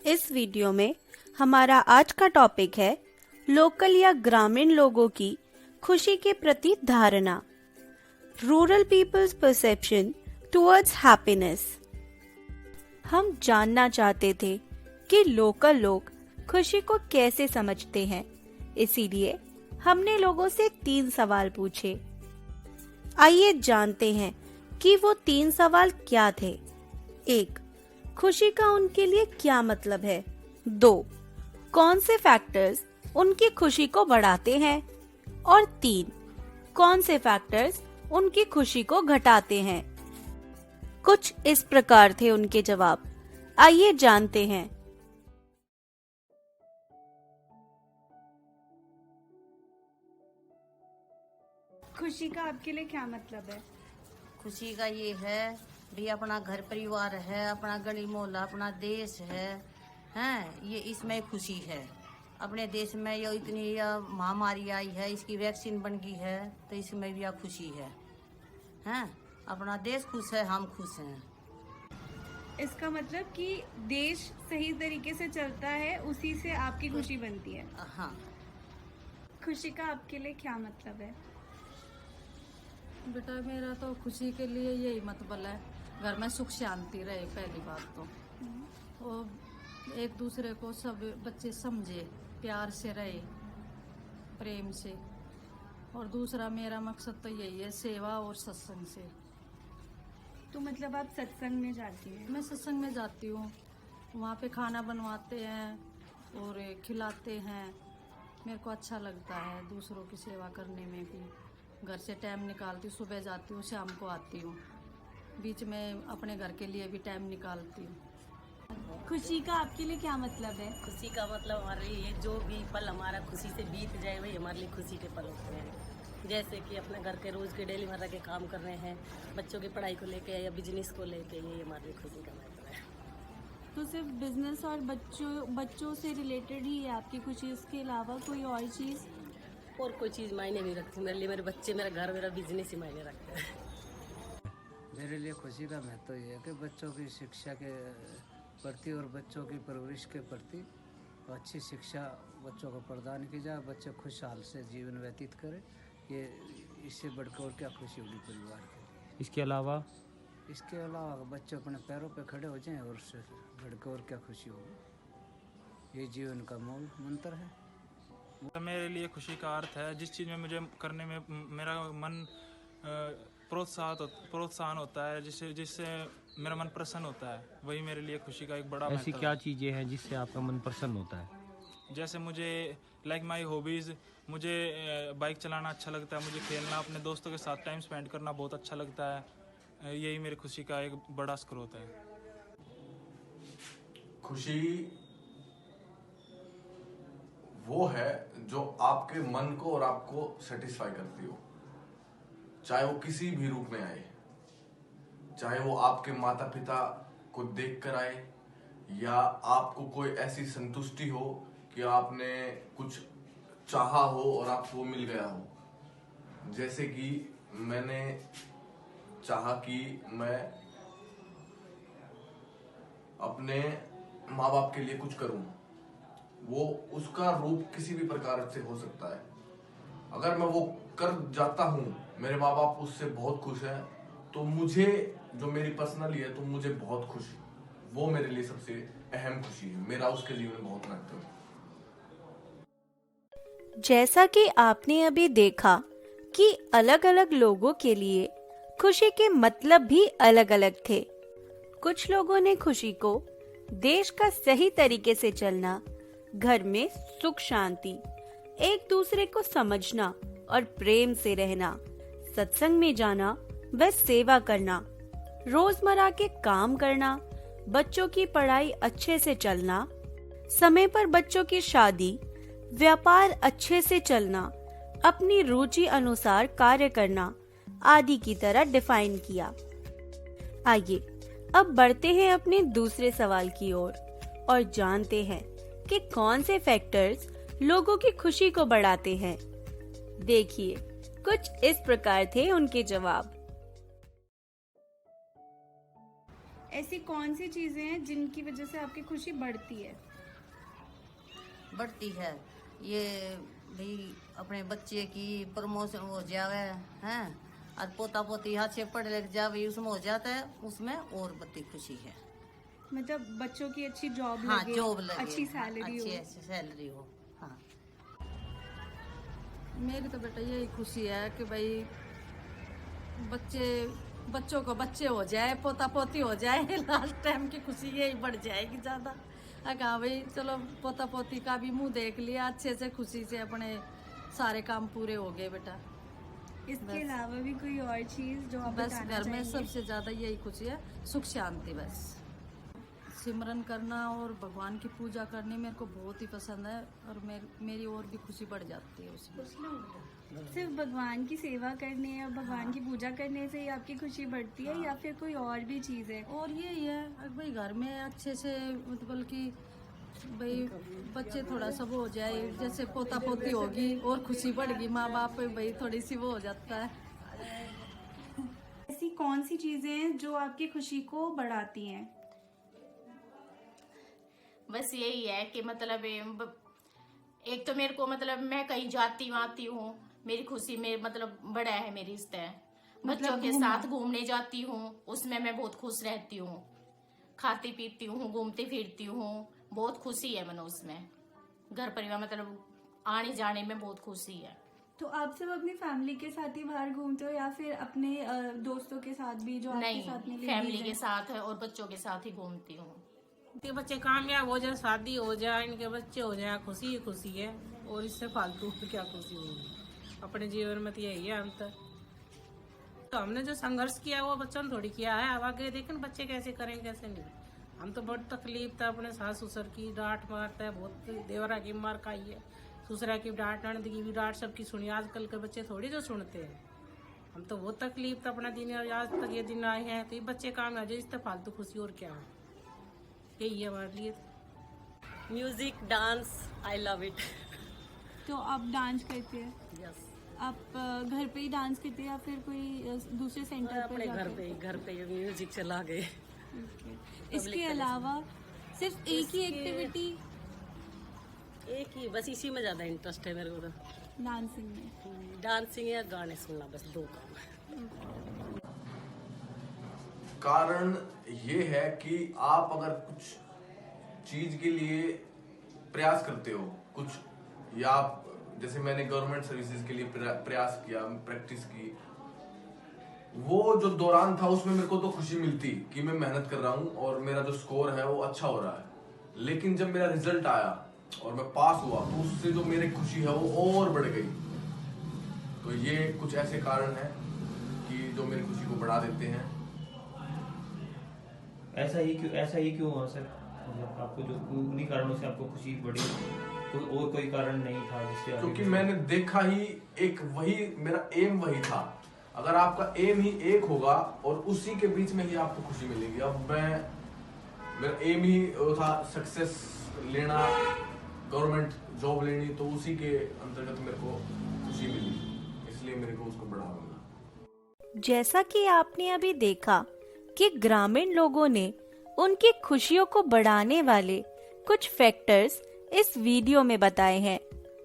इस वीडियो में हमारा आज का टॉपिक है लोकल या ग्रामीण लोगों की खुशी के प्रति धारणा, rural peoples perception towards happiness. हम जानना चाहते थे कि लोकल लोग खुशी को कैसे समझते हैं, इसीलिए हमने लोगों से 3 सवाल पूछे। आइए जानते हैं कि वो 3 सवाल क्या थे। 1. खुशी का उनके लिए क्या मतलब है। 2. कौन से फैक्टर्स उनकी खुशी को बढ़ाते हैं और 3. कौन से फैक्टर्स उनकी खुशी को घटाते हैं। कुछ इस प्रकार थे उनके जवाब। आइए जानते हैं। खुशी का आपके लिए क्या मतलब है? खुशी का ये है भी अपना घर परिवार है, अपना गली मोहल्ला, अपना देश है, हैं ये इसमें खुशी है। अपने देश में ये इतनी महामारी आई है, इसकी वैक्सीन बन गई है तो इसमें भी खुशी है। हैं अपना देश खुश है, हम खुश हैं। इसका मतलब कि देश सही तरीके से चलता है, उसी से आपकी खुशी बनती है। हाँ। खुशी का आपके लिए क्या मतलब है? बेटा मेरा तो खुशी के लिए यही मतलब है, घर में सुख शांति रहे। पहली बात तो और एक दूसरे को सब बच्चे समझे, प्यार से रहे, प्रेम से। और दूसरा मेरा मकसद तो यही है, सेवा और सत्संग से। तो मतलब आप सत्संग में जाती हैं? मैं सत्संग में जाती हूँ, वहाँ पे खाना बनवाते हैं और खिलाते हैं। मेरे को अच्छा लगता है दूसरों की सेवा करने में भी। घर से टाइम निकालती हूँ, सुबह जाती हूँ, शाम को आती हूँ। बीच में अपने घर के लिए भी टाइम निकालती हूँ। खुशी का आपके लिए क्या मतलब है? खुशी का मतलब हमारे लिए जो भी पल हमारा खुशी से बीत जाए वही हमारे लिए खुशी के पल होते हैं। जैसे कि अपने घर के रोज़ के डेली मर्रा के काम कर रहे हैं, बच्चों की पढ़ाई को लेके या बिजनेस को लेके, ये हमारे लिए खुशी का मतलब है। तो सिर्फ बिजनेस और बच्चों से रिलेटेड ही है आपकी खुशी, उसके अलावा कोई और चीज़? और कोई चीज़ मायने नहीं रखती मेरे लिए। मेरे बच्चे, मेरा घर, मेरा बिजनेस ही मायने रखते हैं। मेरे लिए खुशी का महत्व ये है कि बच्चों की शिक्षा के प्रति और बच्चों की परवरिश के प्रति अच्छी शिक्षा बच्चों को प्रदान की जाए, बच्चे खुशहाल से जीवन व्यतीत करें। ये इससे बढ़कर और क्या खुशी होगी परिवार के लिए। इसके अलावा बच्चे अपने पैरों पे खड़े हो जाएं और उससे बढ़कर और क्या खुशी होगी। ये जीवन का मूल मंत्र है। मेरे लिए खुशी का अर्थ है जिस चीज़ में मुझे करने में मेरा मन प्रोत्साहन होता है, जिससे मेरा मन प्रसन्न होता है, वही मेरे लिए खुशी का एक बड़ा ऐसी महत्व क्या है। चीज़ें हैं जिससे आपका मन प्रसन्न होता है? जैसे मुझे लाइक माई हॉबीज़, मुझे बाइक चलाना अच्छा लगता है, मुझे खेलना, अपने दोस्तों के साथ टाइम स्पेंड करना बहुत अच्छा लगता है। यही मेरी खुशी का एक बड़ा स्रोत है। खुशी वो है जो आपके मन को और आपको सेटिस्फाई करती हो, चाहे वो किसी भी रूप में आए, चाहे वो आपके माता पिता को देख कर आए या आपको कोई ऐसी संतुष्टि हो कि आपने कुछ चाहा हो और आपको मिल गया हो। जैसे कि मैंने चाहा कि मैं अपने माँ बाप के लिए कुछ करूं, वो उसका रूप किसी भी प्रकार से हो सकता है। अगर मैं वो कर जाता हूं, मेरे माँ बाप उससे बहुत खुश हैं, तो मुझे जो मेरी पर्सनली है तो मुझे बहुत खुशी, वो मेरे लिए सबसे अहम खुशी है। मेरा उसके जीवन में बहुत महत्व है। जैसा कि आपने अभी देखा कि अलग अलग लोगों के लिए खुशी के मतलब भी अलग अलग थे। कुछ लोगों ने खुशी को देश का सही तरीके से चलना, घर में सुख शांति, एक दूसरे को समझना और प्रेम से रहना, सत्संग में जाना व सेवा करना, रोजमर्रा के काम करना, बच्चों की पढ़ाई अच्छे से चलना, समय पर बच्चों की शादी, व्यापार अच्छे से चलना, अपनी रुचि अनुसार कार्य करना आदि की तरह डिफाइन किया। आइए अब बढ़ते हैं अपने दूसरे सवाल की ओर और जानते हैं कि कौन से फैक्टर्स लोगों की खुशी को बढ़ाते हैं। देखिए, कुछ इस प्रकार थे उनके जवाब। ऐसी कौन सी चीजें हैं जिनकी वजह से आपकी खुशी बढ़ती है? बढ़ती है ये भाई अपने बच्चे की प्रमोशन हो जावे हैं, और पोता पोती हाथ से पढ़ लिख जावे, उसमें हो जाता है, उसमें और बड़ी खुशी है। मतलब बच्चों की अच्छी जॉब हाँ, लगे, जॉब लगे, अच्छी सैलरी हो। अच्छी सैलरी हो। हाँ, मेरी तो बेटा यही खुशी है कि भाई बच्चों को बच्चे हो जाए, पोता पोती हो जाए, लास्ट टाइम की खुशी यही बढ़ जाएगी ज़्यादा। कहा भाई चलो पोता पोती का भी मुंह देख लिया, अच्छे से खुशी से अपने सारे काम पूरे हो गए बेटा। इसके अलावा भी कोई और चीज जो आप बस बताना घर में चाहेंगे? सबसे ज़्यादा यही खुशी है, सुख शांति। बस सिमरन करना और भगवान की पूजा करनी मेरे को बहुत ही पसंद है, और मेरी और भी खुशी बढ़ जाती है उसमें। सिर्फ भगवान की सेवा करने और भगवान की पूजा करने से ही आपकी खुशी बढ़ती है या फिर कोई और भी चीज है? और यही है भाई घर में अच्छे से, मतलब कि भाई बच्चे थोड़ा सा वो हो जाए, जैसे पोता पोती होगी और खुशी बढ़ेगी, माँ बाप भाई थोड़ी सी वो हो जाता है। ऐसी कौन सी चीजें हैं जो आपकी खुशी को बढ़ाती हैं? बस यही है कि मतलब एक तो मेरे को मतलब मैं कहीं जाती वाती हूँ, मेरी खुशी में मतलब बड़ा है मेरी इस तरह। बच्चों के साथ घूमने जाती हूँ, उसमें मैं बहुत खुश रहती हूँ, खाती पीती हूँ, घूमती फिरती हूँ, बहुत खुशी है मन उसमें। घर परिवार मतलब आने जाने में बहुत खुशी है। तो आप सब अपनी फैमिली के साथ ही बाहर घूमते हो या फिर अपने दोस्तों के साथ भी जो आपके साथ में नहीं, फैमिली के साथ और बच्चों के साथ ही घूमती हूँ। इनके बच्चे कामयाब हो जाए, शादी हो जाए, इनके बच्चे हो जाए, खुशी ही खुशी है, और इससे फालतू क्या खुशी होगी। अपने जीवन में तो यही है। हम तो हमने जो संघर्ष किया वो बच्चों ने थोड़ी किया है। अब आगे देखें बच्चे कैसे करें कैसे नहीं। हम तो बहुत तकलीफ था, अपने सास ससुर की डांट मारता है, बहुत देवरा की मार खाई है, ससुरा की डांट, ननद की भी डांट, सबकी सुनी। आजकल के बच्चे थोड़ी जो सुनते हैं। हम तो बहुत तकलीफ था अपना दिन, और आज तक ये दिन आए हैं। तो ये बच्चे काम आ जाए, इससे फालतू खुशी और क्या है। यही है हमारे लिए। Music, dance, I love it. तो आप डांस करते हैं? यस। आप घर पे ही डांस करते हैं या फिर कोई दूसरे सेंटर पर अपने घर पे म्यूजिक चला गए। इसके अलावा सिर्फ एक ही एक्टिविटी? एक ही, बस इसी में ज्यादा इंटरेस्ट है मेरे को। तो डांसिंग में? डांसिंग या गाने सुनना, बस 2 काम है। कारण ये है कि आप अगर कुछ चीज के लिए प्रयास करते हो, कुछ, या आप जैसे मैंने गवर्नमेंट सर्विसेज के लिए प्रयास किया, प्रैक्टिस की, वो जो दौरान था उसमें मेरे को तो खुशी मिलती कि मैं मेहनत कर रहा हूँ और मेरा जो स्कोर है वो अच्छा हो रहा है। लेकिन जब मेरा रिजल्ट आया और मैं पास हुआ तो उससे जो मेरी खुशी है वो और बढ़ गई। तो ये कुछ ऐसे कारण हैं कि जो मेरी खुशी को बढ़ा देते हैं। ऐसा ही क्यों हुआ सर? मतलब आपको जो उन्हीं कारणों से आपको खुशी बढ़ी, कोई कारण नहीं था जिससे? क्योंकि मैंने देखा ही एक वही मेरा एम वही था। अगर आपका एम ही एक होगा और उसी के बीच में ही आपको खुशी मिलेगी। अब मेरा एम ही था सक्सेस लेना, गवर्नमेंट जॉब लेनी, तो उसी के अंतर्गत मेरे को खुशी मिली, इसलिए मेरे को उसको बढ़ावा मिला। जैसा कि आपने अभी देखा कि ग्रामीण लोगों ने उनकी खुशियों को बढ़ाने वाले कुछ फैक्टर्स इस वीडियो में बताए हैं।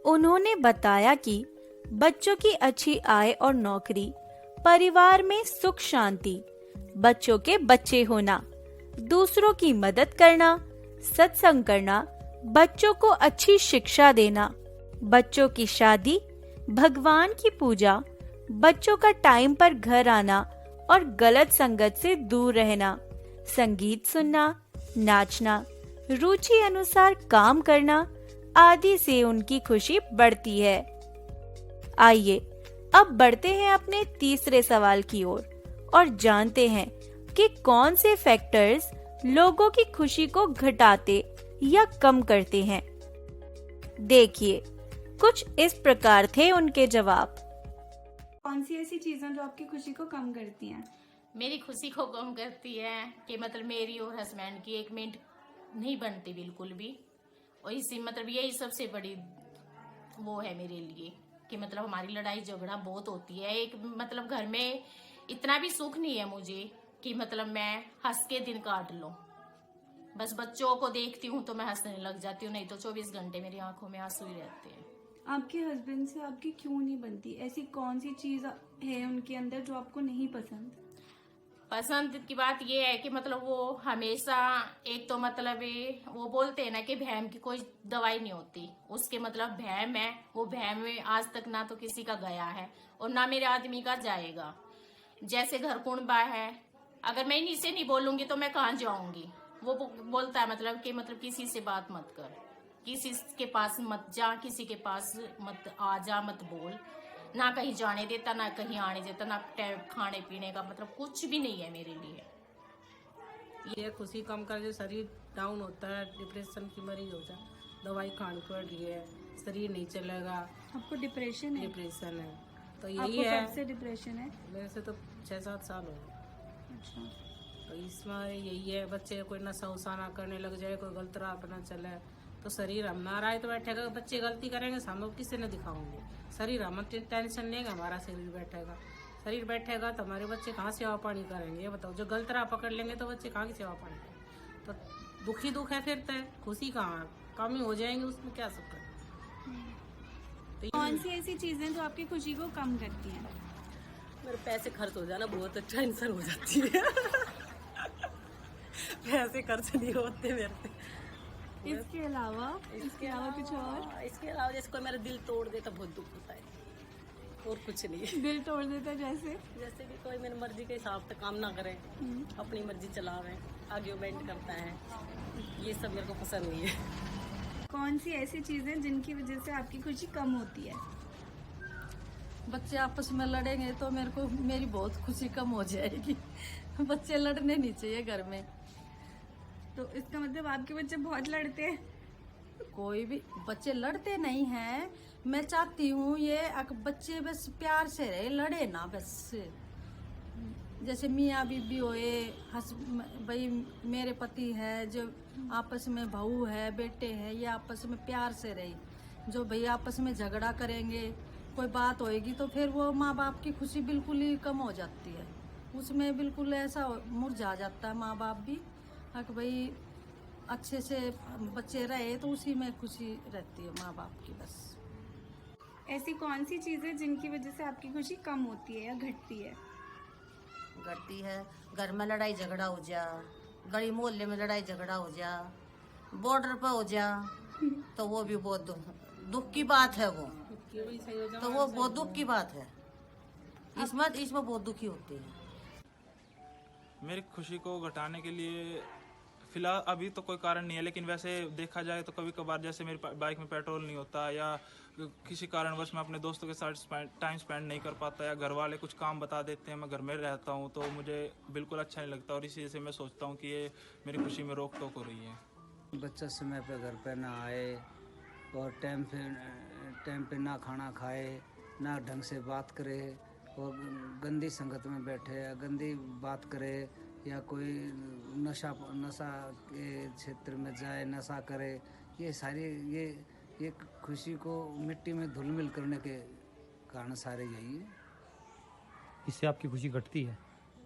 उन्होंने बताया कि बच्चों की अच्छी आय और नौकरी, परिवार में सुख शांति, बच्चों के बच्चे होना, दूसरों की मदद करना, सत्संग करना, बच्चों को अच्छी शिक्षा देना, बच्चों की शादी, भगवान की पूजा, बच्चों का टाइम पर घर आना और गलत संगत से दूर रहना, संगीत सुनना, नाचना, रुचि अनुसार काम करना आदि से उनकी खुशी बढ़ती है। आइए अब बढ़ते हैं अपने तीसरे सवाल की ओर और जानते हैं कि कौन से फैक्टर्स लोगों की खुशी को घटाते या कम करते हैं। देखिए, कुछ इस प्रकार थे उनके जवाब। कौन सी ऐसी चीजें जो आपकी खुशी को कम करती हैं? मेरी खुशी को कम करती है कि मतलब मेरी और हस्बैंड की 1 मिनट नहीं बनती बिल्कुल भी, और इसी मतलब यही सबसे बड़ी वो है मेरे लिए कि मतलब हमारी लड़ाई झगड़ा बहुत होती है। एक मतलब घर में इतना भी सुख नहीं है मुझे, कि मतलब मैं हंस के दिन काट लूं। बस बच्चों को देखती हूँ तो मैं हंसने लग जाती हूँ, नहीं तो 24 घंटे मेरी आंखों में आंसू ही रहते हैं। आपके हस्बैंड से आपकी क्यों नहीं बनती? ऐसी कौन सी चीज है उनके अंदर जो आपको नहीं पसंद? पसंद की बात ये है कि मतलब वो हमेशा एक तो मतलब वो बोलते हैं ना कि भैम की कोई दवाई नहीं होती, उसके मतलब भैम है, वो भैम में आज तक ना तो किसी का गया है और ना मेरे आदमी का जाएगा। जैसे घर कुंबा है, अगर मैं इन्हीं से नहीं बोलूंगी तो मैं कहाँ जाऊंगी। वो बोलता है मतलब कि मतलब किसी से बात मत कर, किसी के पास मत जा, किसी के पास मत आ जा, मत बोल, ना कहीं जाने देता, ना कहीं आने देता, ना खाने पीने का मतलब कुछ भी नहीं है मेरे लिए। ये खुशी कम कर, जो शरीर डाउन होता है, डिप्रेशन की मरीज हो जाए, दवाई खानी पड़ रही है, शरीर नहीं चलेगा। आपको डिप्रेशन है? डिप्रेशन है तो यही आपको है। कब से डिप्रेशन है? मेरे से तो 6-7 साल हो गए। अच्छा। तो इसमें यही है, बच्चे कोई नशा उसा ना करने लग जाए, कोई गलत राह अपना चले तो शरीर हम ना रहा तो बैठेगा। बच्चे गलती करेंगे हम लोग किसी ने दिखाओगे? शरीर हम टेंशन नहीं है, हमारा शरीर बैठेगा। शरीर बैठेगा तो हमारे बच्चे कहाँ सेवा पानी करेंगे? ये बताओ। जो गलत राह पकड़ लेंगे तो बच्चे कहाँ की सेवा पानी करेंगे? तो दुख ही दुख है, फिर तो खुशी कहाँ, कमी हो जाएंगी, उसमें क्या सब कर। कौन सी ऐसी चीजें जो आपकी खुशी को कम करती हैं? मेरे पैसे खर्च हो जाना बहुत टेंशन हो जाती है। पैसे खर्च नहीं होते मेरे से। इसके अलावा कुछ और? इसके अलावा जैसे कोई मेरा दिल तोड़ दे तो बहुत दुख होता है, और कुछ नहीं। दिल तोड़ देता जैसे? जैसे कि कोई मेरी मर्जी के हिसाब से काम ना करे, अपनी मर्जी चलावे, आर्ग्यूमेंट करता है, ये सब मेरे को पसंद नहीं है। कौन सी ऐसी चीजें जिनकी वजह से आपकी खुशी कम होती है? बच्चे आपस में लड़ेंगे तो मेरी बहुत खुशी कम हो जाएगी। बच्चे लड़ने नहीं चाहिए घर में। तो इसका मतलब आपके बच्चे बहुत लड़ते हैं? कोई भी बच्चे लड़ते नहीं हैं। मैं चाहती हूँ ये बच्चे बस प्यार से रहे, लड़े ना बस। जैसे मियाँ बीबी होए, भाई मेरे पति है, जो आपस में बहू है, बेटे हैं, ये आपस में प्यार से रहे। जो भाई आपस में झगड़ा करेंगे, कोई बात होएगी तो फिर वो माँ बाप की खुशी बिल्कुल ही कम हो जाती है। उसमें बिल्कुल ऐसा मुरझा जाता है माँ बाप भी, कि भाई अच्छे से बच्चे रहे तो उसी में खुशी रहती है माँ बाप की। बस ऐसी कौन सी चीजें जिनकी वजह से आपकी खुशी कम होती है या घटती है? घटती है, घर में लड़ाई झगड़ा हो जा, गली मोहल्ले में लड़ाई झगड़ा हो जा, बॉर्डर पर हो जा, तो वो भी बहुत दुख की बात है। वो तो वो बहुत दुख की बात है। इसमें बहुत दुखी होते हैं। मेरी खुशी को घटाने के लिए फिलहाल अभी तो कोई कारण नहीं है, लेकिन वैसे देखा जाए तो कभी कभार जैसे मेरी बाइक में पेट्रोल नहीं होता या किसी कारणवश मैं अपने दोस्तों के साथ टाइम स्पेंड नहीं कर पाता या घर वाले कुछ काम बता देते हैं, मैं घर में रहता हूँ तो मुझे बिल्कुल अच्छा नहीं लगता और इसी से मैं सोचता हूँ कि ये मेरी खुशी में रोक टोक हो रही है। बच्चा समय पे घर पे ना आए और टाइम पे ना खाना खाए, ना ढंग से बात करे और गंदी संगत में बैठे या गंदी बात करे या कोई नशा के क्षेत्र में जाए, नशा करे, ये सारी ये खुशी को मिट्टी में धुल मिल करने के कारण सारे यही है। इससे आपकी खुशी घटती है?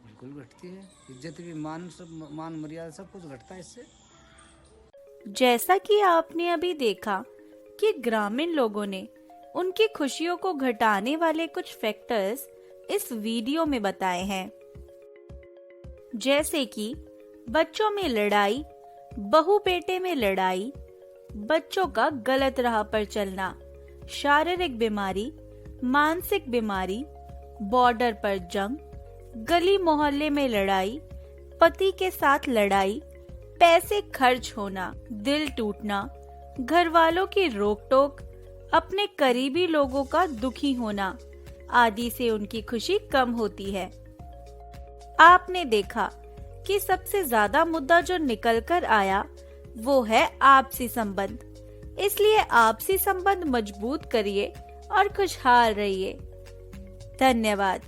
बिल्कुल घटती है। इज्जत भी, मान मर्यादा सब कुछ घटता है इससे। जैसा कि आपने अभी देखा कि ग्रामीण लोगों ने उनकी खुशियों को घटाने वाले कुछ फैक्टर्स इस वीडियो में बताए हैं, जैसे कि बच्चों में लड़ाई, बहू बेटे में लड़ाई, बच्चों का गलत राह पर चलना, शारीरिक बीमारी, मानसिक बीमारी, बॉर्डर पर जंग, गली मोहल्ले में लड़ाई, पति के साथ लड़ाई, पैसे खर्च होना, दिल टूटना, घर वालों की रोक टोक, अपने करीबी लोगों का दुखी होना आदि से उनकी खुशी कम होती है। आपने देखा कि सबसे ज्यादा मुद्दा जो निकल कर आया वो है आपसी संबंध। इसलिए आपसी संबंध मजबूत करिए और खुशहाल रहिए। धन्यवाद।